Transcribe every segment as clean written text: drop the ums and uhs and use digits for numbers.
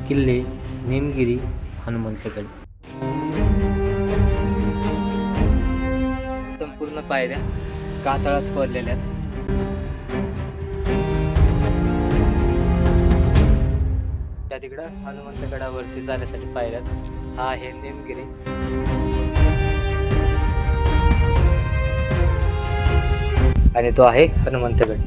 किल्ले, निमगिरी, हनुमंतगड. संपूर्ण पायऱ्या कातळात कोरलेल्या आहेत. त्या तिकडं हनुमंतगडावरती जाण्यासाठी पायऱ्यात. हा आहे निमगिरी. आणि तो आहे हनुमंतगड.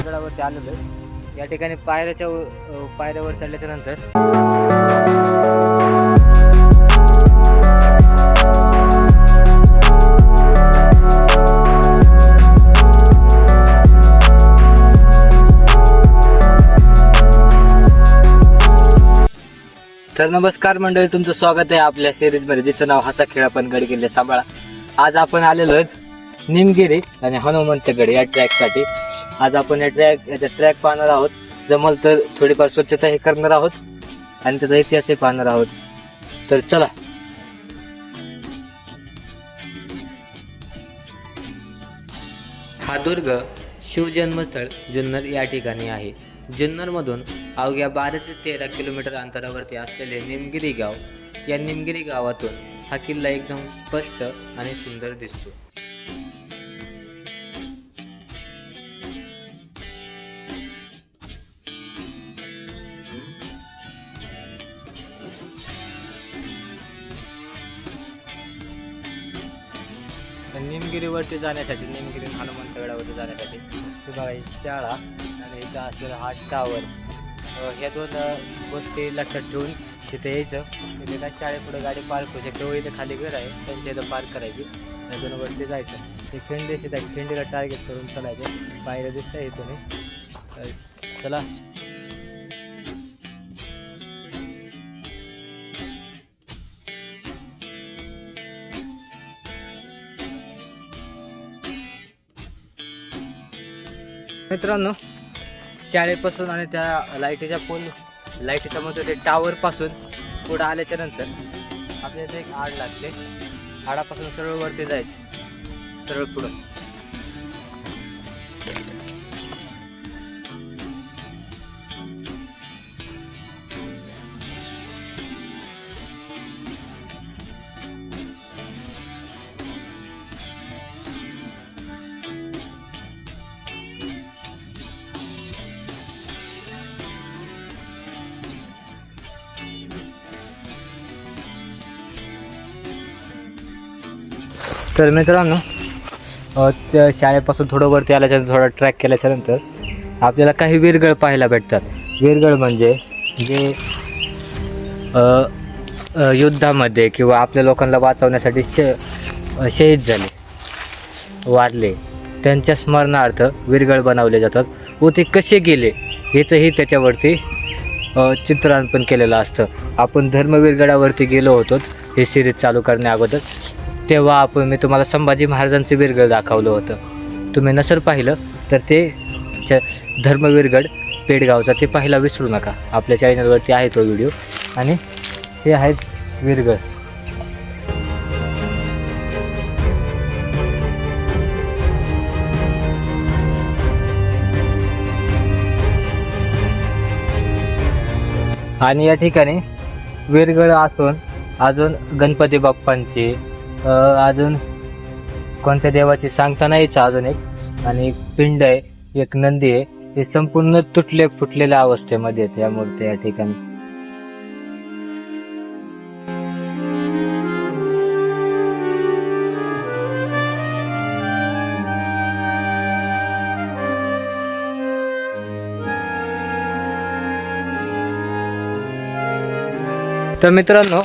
गडावरती आलेलो आहे. या ठिकाणी पायऱ्यावर चढल्याच्या नंतर तर नमस्कार मंडळी, तुमचं स्वागत आहे आपल्या सिरीजमध्ये, जिचं नाव हसा खेळा पण गड किल्ले सांभाळा. आज आपण आलेलो आहोत निमगिरी आणि हनुमंतगड या ट्रॅकसाठी. आज आपण याचा ट्रॅक पाहणार आहोत. जमल तर थोडीफार स्वच्छता हे करणार आहोत आणि त्याचा इतिहासही पाहणार आहोत. तर चला. हा दुर्ग शिवजन्मस्थळ जुन्नर या ठिकाणी आहे. जुन्नरमधून अवघ्या 12 ते 13 किलोमीटर अंतरावरती असलेले निमगिरी गाव. या निमगिरी गावातून हा किल्ला एकदम स्पष्ट आणि सुंदर दिसतो. निमगिरीवरती जाण्यासाठी, निमगिरी हनुमंतगडावरती जाण्यासाठी बघा ही शाळा आणि इथं असलेला हा टावर, ह्या दोन गोष्टी लक्षात ठेवून तिथे यायचं. तिथे त्या शाळेपुढे गाडी पार्क होऊ शकते व इथं खाली घर आहे, त्यांच्या इथं पार्क करायची. त्यातून वरती जायचं. ते खिंडी त्या खिंडीला टार्गेट करून चालायचं. बाहेर दिसतंय इथून. चला. मित्रांनो, शाळेपासून आणि त्या लाईटीच्या मध्ये ते टावर पासून पुढे आल्याच्या नंतर आपल्याला एक आड लागते. आडापासून सरळ वरती जायचं, सरळ पुढं. तर मित्रांनो, त्या शाळेपासून थोडं वरती आल्याच्यानंतर थोडा ट्रॅक केल्याच्यानंतर आपल्याला काही वीरगळ पाहायला भेटतात. वीरगळ म्हणजे जे युद्धामध्ये किंवा आपल्या लोकांना वाचवण्यासाठी शहीद झाले, वारले, त्यांच्या स्मरणार्थ वीरगळ बनवले जातात व ते कसे गेले याचंही त्याच्यावरती चित्रांकन केलेलं असतं. आपण धर्मवीरगडावरती गेलो होतो हे सिरीज चालू करण्या अगोदर. तेव्हा मी तुम्हाला संभाजी महाराजांचे वीरगळ दाखवलं होतं. तुम्ही नसेल पाहिलं तर ते धर्मवीरगड पेडगावचा ते पाहायला विसरू नका. आपल्या चॅनलवरती आहे तो व्हिडिओ. आणि हे आहेत वीरगळ. आणि या ठिकाणी वीरगळ अजून गणपती बाप्पांची, अजून कोणत्या देवाची सांगता नाहीच, अजून एक आणि एक पिंड आहे, एक नंदी आहे. हे संपूर्ण फुटलेल्या अवस्थेमध्ये आहेत या मूर्त्या या ठिकाणी. तर मित्रांनो,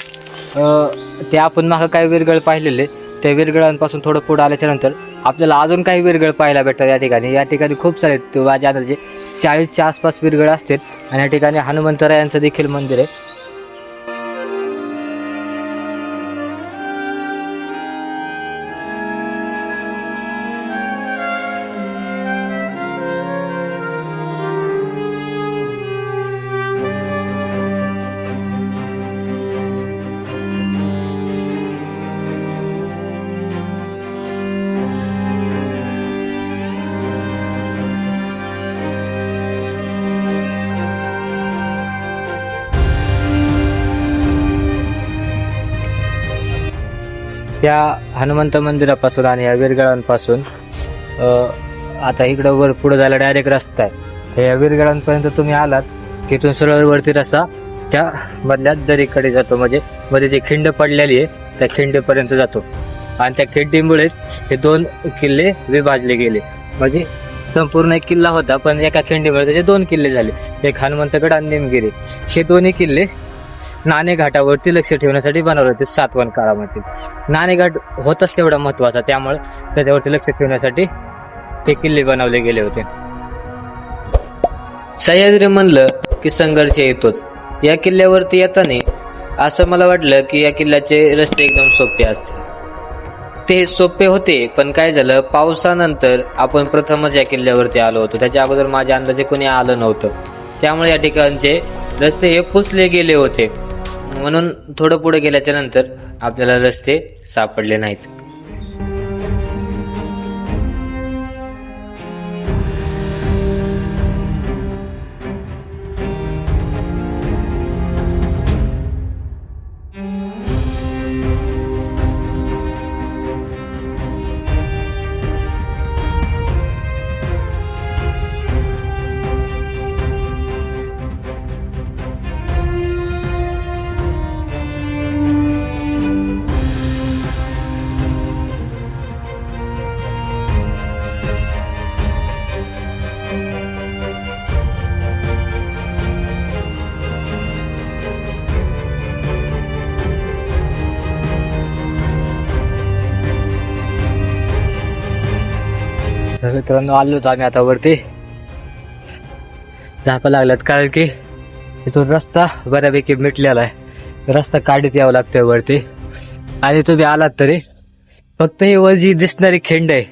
ते आपण मागं काही वीरगळ पाहिलेले, त्या वीरगळांपासून थोडं पुढं आल्याच्यानंतर आपल्याला अजून काही वीरगळ पाहायला भेटतात. या ठिकाणी खूप सारे, माझ्या अंदाजे 40च्या आसपास वीरगळ असतील. आणि या ठिकाणी हनुमंतरायांचं देखील मंदिर आहे. त्या हनुमंत मंदिरापासून आणि या वीरगळांपासून आता इकडं वर पुढे जायला डायरेक्ट रस्ता आहे. या वीरगळांपर्यंत तुम्ही आलात तिथून सरळ वरती रस्ता त्या मधल्या दरीकडे जातो, म्हणजे मध्ये जी खिंड पडलेली आहे त्या खिंडीपर्यंत जातो. आणि त्या खिंडीमुळेच हे 2 किल्ले विभाजले गेले. म्हणजे संपूर्ण एक किल्ला होता, पण एका खिंडीमुळे त्याचे 2 किल्ले झाले, एक हनुमंतगड आणि निमगिरी. हे दोन्ही किल्ले नाणे घाटावरती लक्ष ठेवण्यासाठी बनवले होते सातवाहन काळामध्ये. नाणे घाट होताच तेवढा महत्वाचा, त्यामुळे त्याच्यावरती लक्ष ठेवण्यासाठी ते किल्ले बनवले गेले होते. सह्याद्री म्हणलं की संघर्ष येतोच. या किल्ल्यावरती येताना असं मला वाटलं की या किल्ल्याचे रस्ते एकदम सोपे असतील. ते सोपे होते, पण काय झालं, पावसानंतर आपण प्रथमच या किल्ल्यावरती आलो होतो. त्याच्या अगोदर माझ्या अंदाजे कोणी आलं नव्हतं, त्यामुळे या ठिकाणचे रस्ते हे पुसले गेले होते. म्हणून थोडं पुढे गेल्याच्या नंतर आपल्याला रस्ते सापडले नाहीत. तर मित्रांनो, आलो होतो आम्ही आता वरती. झापा लागल्यात, कारण की इथून रस्ता बऱ्यापैकी मिटलेला आहे. रस्ता काढीत यावं लागतंय वरती. आणि तुम्ही आलात तरी फक्त ही वर जी दिसणारी खिंड आहे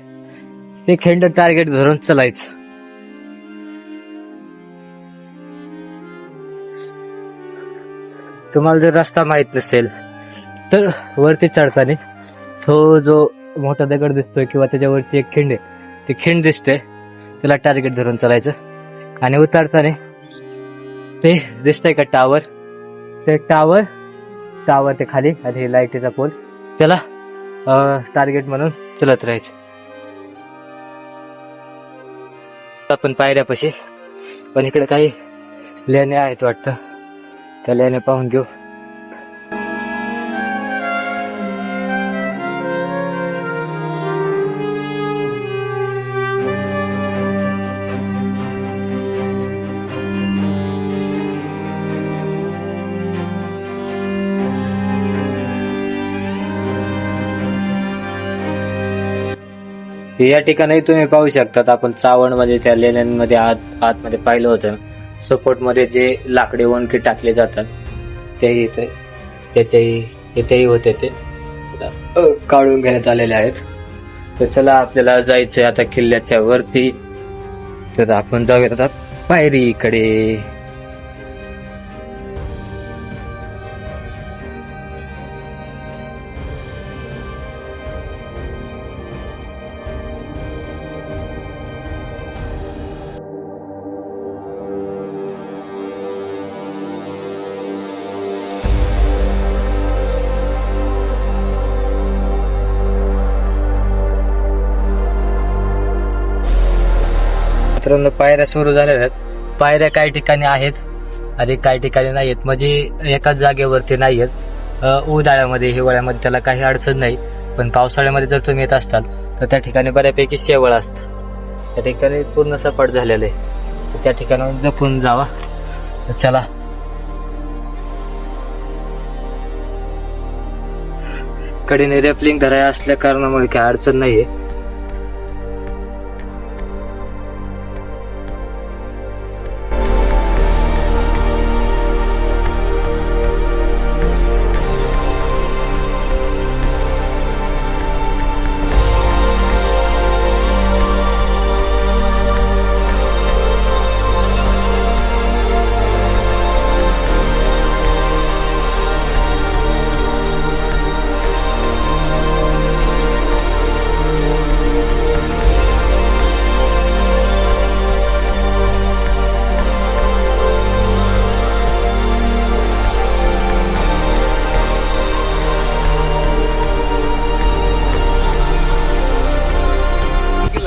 ते खिंड टार्गेट धरून चालायचं. तुम्हाला जर रस्ता माहित नसेल तर वरती चढताना तो जो मोठा दगड दिसतोय किंवा त्याच्यावरती एक खिंड आहे, ती खिंड दिसते, त्याला टार्गेट धरून चालायचं. आणि उतरताना ते दिसतंय का टावर, ते टावर ते खाली आणि लाईटीचा पोल, त्याला टार्गेट म्हणून चलत राहायचं. आपण पायऱ्यापाशी, पण इकडे काही लेण्या आहेत वाटतं, त्या लेण्या पाहून घेऊ. या ठिकाणी तुम्ही पाहू शकतात, आपण चावण मध्ये त्या लेण्यांमध्ये आतमध्ये पाहिलं होतं. सपोर्ट मध्ये जे लाकडी वणके टाकले जातात तेही इथेही होते, ते काढून घेण्यात आलेले आहेत. तर चला, आपल्याला जायचंय आता किल्ल्याच्या वरती. तर आपण जाऊयात आता पायरीकडे. मित्रांनो, पायऱ्या सुरू झाल्या आहेत. पायऱ्या काही ठिकाणी आहेत आणि काही ठिकाणी नाही आहेत, म्हणजे एकाच जागेवरती नाही आहेत. उन्हाळ्यामध्ये हिवाळ्यामध्ये त्याला काही अडचण नाही, पण पावसाळ्यामध्ये जर तुम्ही येत असताल तर त्या ठिकाणी बऱ्यापैकी शेवळ असतं. त्या ठिकाणी पूर्ण सपाट झालेलं आहे, तर त्या ठिकाणाहून जपून जावा. चला, कडेने रेपलिंग धराया असल्या कारणामुळे काही अडचण नाहीये.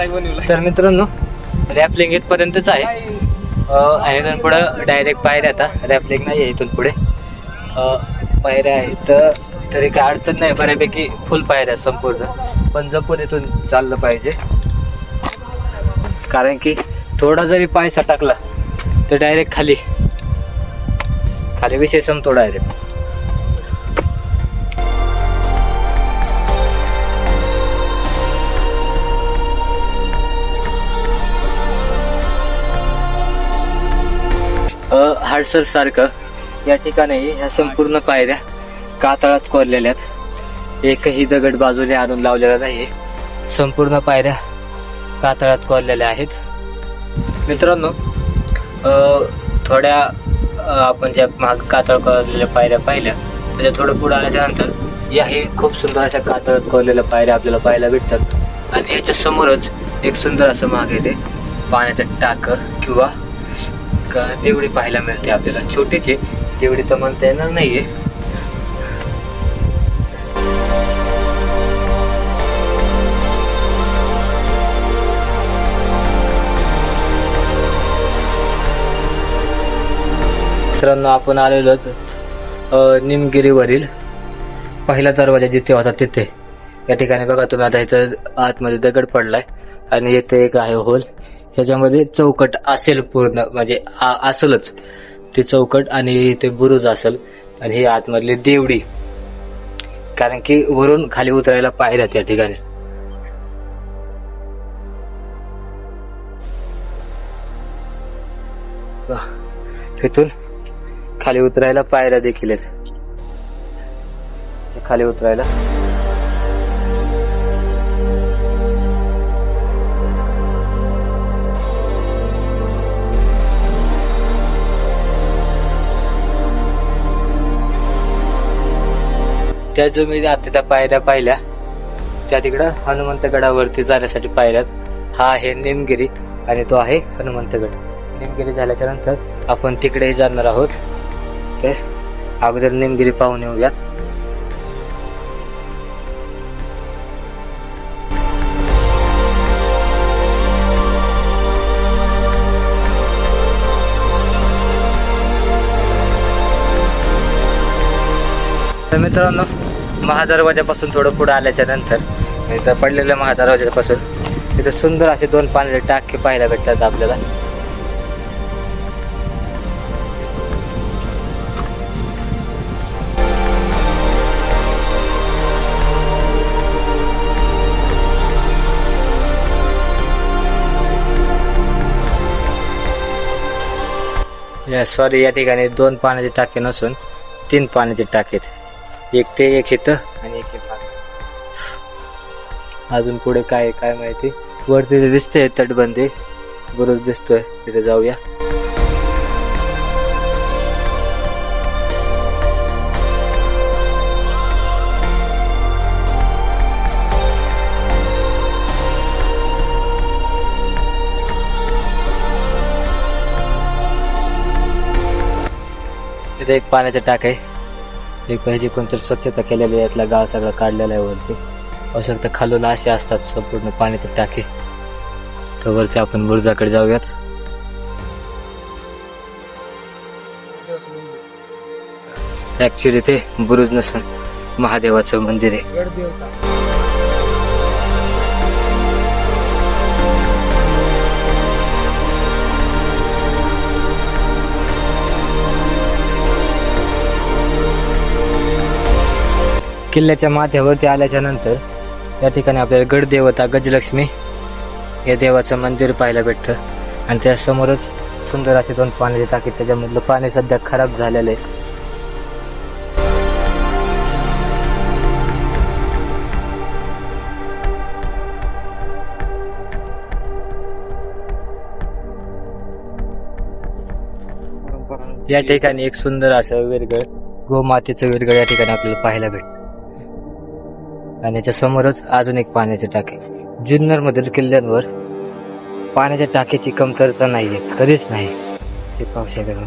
तर मित्रांनो रॅपलिंग इथपर्यंतच आहे आणि इथून पुढं डायरेक्ट पायऱ्या, आता रॅपलिंग नाही आहे इथून पुढे पायऱ्या आहेत तरी काय अडचण नाही, बऱ्यापैकी फुल पायऱ्या संपूर्ण, पण जपून इथून चाललं पाहिजे कारण की थोडा जरी पाय सटकला तर डायरेक्ट खाली विषय संपतो डायरेक्ट. हाडसर सारखं या ठिकाणी ह्या संपूर्ण पायऱ्या कातळात कोरलेल्यात, एकही दगड बाजूने आणून लावलेला नाही, संपूर्ण पायऱ्या कातळात कोरलेल्या आहेत. मित्रांनो थोड्या आपण ज्या माग कातळ कोरलेल्या पायऱ्या पाहिल्या त्याच्या थोडं पुढे आल्याच्या नंतर याही खूप सुंदर अशा कातळात कोरलेल्या पायऱ्या आपल्याला पाहायला भेटतात. आणि याच्या समोरच एक सुंदर असं माग येते पाण्याचं टाकं किंवा देवडी पाहायला मिळते आपल्याला, छोटीचे देवडी तर म्हणता येणार नाहीये. मित्रांनो आपण आलेलो निमगिरीवरील पहिला दरवाजा जिथे होता तिथे, या ठिकाणी बघा तुम्ही आता इथं आतमध्ये दगड पडलाय आणि इथे एक आहे होल, ह्याच्यामध्ये चौकट असेल पूर्ण, म्हणजे असेलच ते चौकट आणि ते बुरुज असेल आणि ही आतमधली देवडी, कारण की वरून खाली उतरायला पायऱ्या त्या ठिकाणी. इथून खाली उतरायला पायऱ्या देखील आहेत, खाली उतरायला त्या जो मी आता त्या पायऱ्या पाहिल्या त्या तिकडं हनुमंतगडावरती जाण्यासाठी पायऱ्यात, हा आहे निमगिरी आणि तो आहे हनुमंतगड. निमगिरी झाल्याच्या नंतर आपण तिकडेही जाणार आहोत, तर अगोदर निमगिरी पाहून येऊयात. तर मित्रांनो महादरवाजापासून थोडं पुढे आल्याच्या नंतर इथं पडलेल्या महादरवाजापासून तिथे सुंदर असे 2 पाण्याचे टाके पाहायला भेटतात आपल्याला. सॉरी, या ठिकाणी 2 पाण्याचे टाके नसून 3 पाण्याचे टाके आहेत, एक ते एक इथं आणि एक मागे. अजून पुढे काय काय माहिती, वरती दिसतंय तटबंदी, बुरुज दिसतोय, तिथे जाऊया. इथे एक पाण्याचा टाक आहे, एक पाहिजे कोणतरी स्वच्छता केलेली आहे, यातला गाळ सगळा काढलेला आहे वरती. आवश्यकता खालून असे असतात संपूर्ण पाण्याचे टाके. तर वरती आपण बुरुजाकडे जाऊयात. ऍक्च्युली ते बुरुज नसून महादेवाचं मंदिर आहे. किल्ल्याच्या माथ्यावरती आल्याच्या नंतर या ठिकाणी आपल्याला गडदेवता गजलक्ष्मी या देवाचं मंदिर पाहायला भेटतं आणि त्या समोरच सुंदर असे 2 पाण्याचे टाके, त्याच्यामधलं पाणी सध्या खराब झालेलं आहे. या ठिकाणी एक सुंदर असं विरगळ, गोमातेचं विरगळ या ठिकाणी आपल्याला पाहायला भेटतं आणि याच्या समोरच अजून एक पाण्याचे टाके. जुन्नर मधील किल्ल्यांवर पाण्याच्या टाकीची कमतरता नाहीये, कधीच नाही. ते पाहू शकता,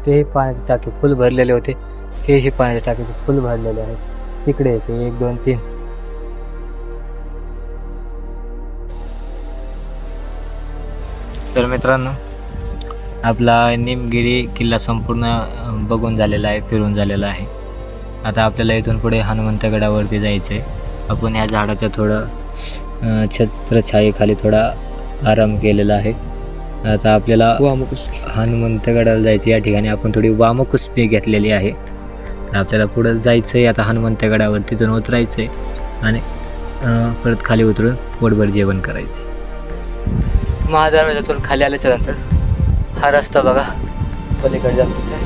तेही पाण्याचे टाके फुल भरलेले होते, हेही पाण्याचे टाके फुल भरलेले आहेत. तिकडे येते 1 2 3. तर मित्रांनो, आपला निमगिरी किल्ला संपूर्ण बघून झालेला आहे, फिरून झालेला आहे. आता आपल्याला इथून पुढे हनुमंतगडावरती जायचं आहे. आपण ह्या झाडाच्या थोडं छत्रछायेखाली थोडा आराम केलेला आहे. आता आपल्याला हनुमंतगडाला जायचं. या ठिकाणी आपण थोडी वामकुस्पी घेतलेली आहे. तर आपल्याला पुढं जायचं आहे आता हनुमंतगडावर. तिथून उतरायचं आहे आणि परत खाली उतरून पोटभर जेवण करायचं. महादरवाजातून खाली आल्याच्या नंतर हा रस्ता बघा पलीकडे जातो,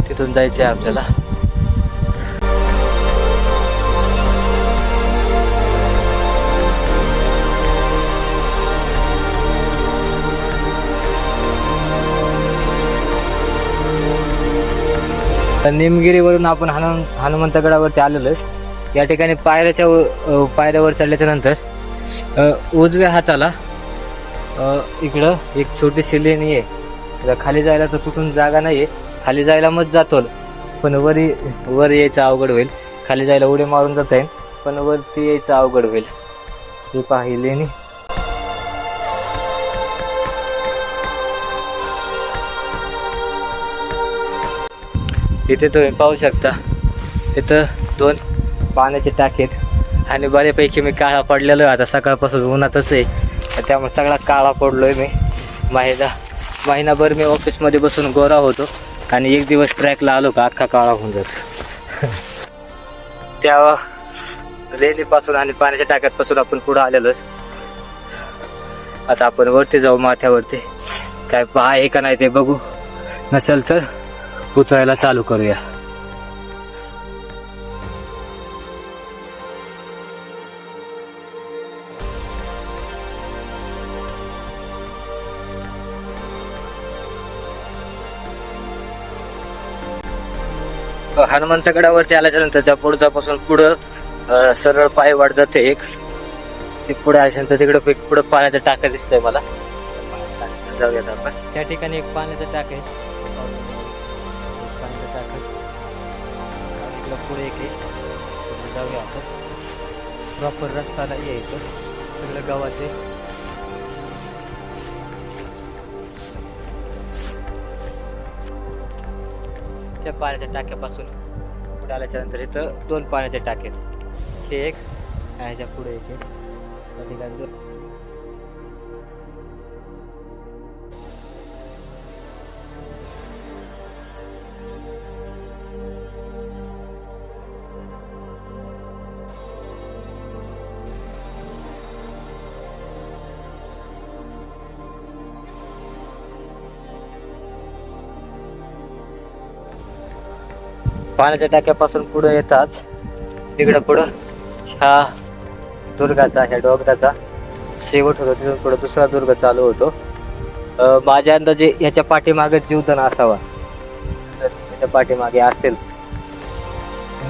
तिथून जायचं आहे आपल्याला. निमगिरीवरून आपण हनुमंतगडावरती आलेलोच. या ठिकाणी पायऱ्यावर चढल्याच्या नंतर उजव्या हाताला इकडं एक छोटीशी लेणी आहे. खाली जायला तर कुठून जागा नाही आहे. खाली जायला मग जातो, पण वर यायचं अवघड होईल. खाली जायला उडी मारून जाता येईल, पण वरती यायचं अवघड होईल. ही पाही लेणी. इथे तुम्ही पाहू शकता, इथं 2 पाण्याचे टाके आहेत आणि बऱ्यापैकी मी काळा पडलेलो आहे. आता सकाळपासून उन्हातच आहे, त्यामुळे सगळा काळा पडलोय मी. महिनाभर मी ऑफिसमध्ये बसून गोरा होतो आणि एक दिवस ट्रॅकला आलो का अख्खा काळा होऊन जातो. त्या रेलीपासून आणि पाण्याच्या टाक्यापासून आपण पुढे आलेलोच. आता आपण वरती जाऊ, माथ्यावरती काय आहे का नाही ते बघू. नसेल तर उतरायला चालू करूया. हनुमंतगडावरती आल्याच्या नंतर त्या पुढच्यापासून पुढं सरळ पायवाट जाते एक. ते पुढे आल्यानंतर तिकडे पुढे पाण्याचा टाका दिसतोय मला. जाऊयात आपण. त्या ठिकाणी एक पाण्याचा टाका आहे. पाण्याचा टाका इकडं पुढे एक जाऊया आपण. प्रॉपर रस्ता नाही आहे इथं, सगळं गावाचे. त्या पाण्याच्या टाक्यापासून पुढे आल्याच्या नंतर इथं 2 पाण्याचे टाके आहेत. हे एक, ह्याच्या पुढे एक आहे. त्या ठिकाणी पाण्याच्या टाक्यापासून पुढे येताच तिकडं पुढं ह्या दुर्गाचा, ह्या डोंगराचा शेवट होतो. तिथून पुढे दुसरा दुर्ग चालू होतो. माझ्या अंदाजे ह्याच्या पाठीमागे जीवदान असावा, त्याच्या पाठीमागे असेल.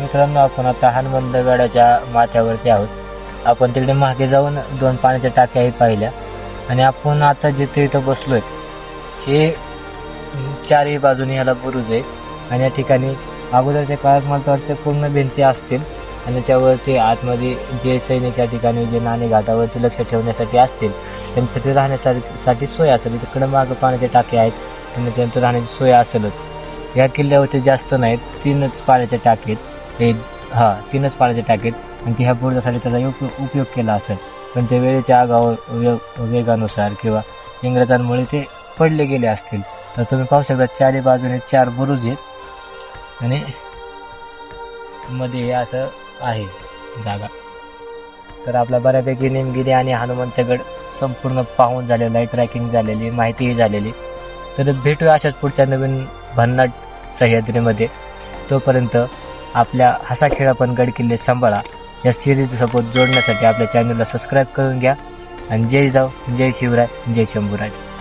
मित्रांनो, आपण आता हनुमंतगडाच्या माथ्यावरती आहोत. आपण तिकडे मागे जाऊन 2 पाण्याच्या टाक्याही पाहिल्या आणि आपण आता जिथे इथं बसलोय हे 4ही बाजूने ह्याला बुरुज आहे. आणि या ठिकाणी अगोदरच्या काळात मला वाटतं पूर्ण भिंती असतील आणि त्यावरती आतमध्ये जे सैनिक या ठिकाणी जे नाणे घाटावरती लक्ष ठेवण्यासाठी असतील त्यांच्यासाठी राहण्यासाठी सोय असेल. तिकडं मागं पाण्याचे टाके आहेत आणि त्यांचं राहण्याची सोय असेलच. या किल्ल्यावरती जास्त नाहीत, 3च पाण्याचे टाके आहेत. 3च पाण्याचे टाके आहेत आणि ह्या बुरुजासाठी त्याचा उपयोग केला असेल, पण ते वेळेच्या वेगानुसार किंवा इंग्रजांमुळे ते पडले गेले असतील. तर तुम्ही पाहू शकता 4ही बाजूने 4 बुरुज आहेत आणि मध्ये हे असं आहे जागा. तर आपला बऱ्यापैकी निमगिरी आणि हनुमंतगड संपूर्ण पाहून झालेला आहे, ट्रॅकिंग झालेली, माहितीही झालेली. तर भेटूया अशाच पुढच्या नवीन भन्नाट सह्याद्रीमध्ये. तोपर्यंत आपल्या हसा खेळा पण गड किल्ले सांभाळा या सिरीज सोबत जोडण्यासाठी आपल्या चॅनलला सबस्क्राईब करून घ्या. आणि जय जाऊ, जय शिवराय, जय शंभूराज.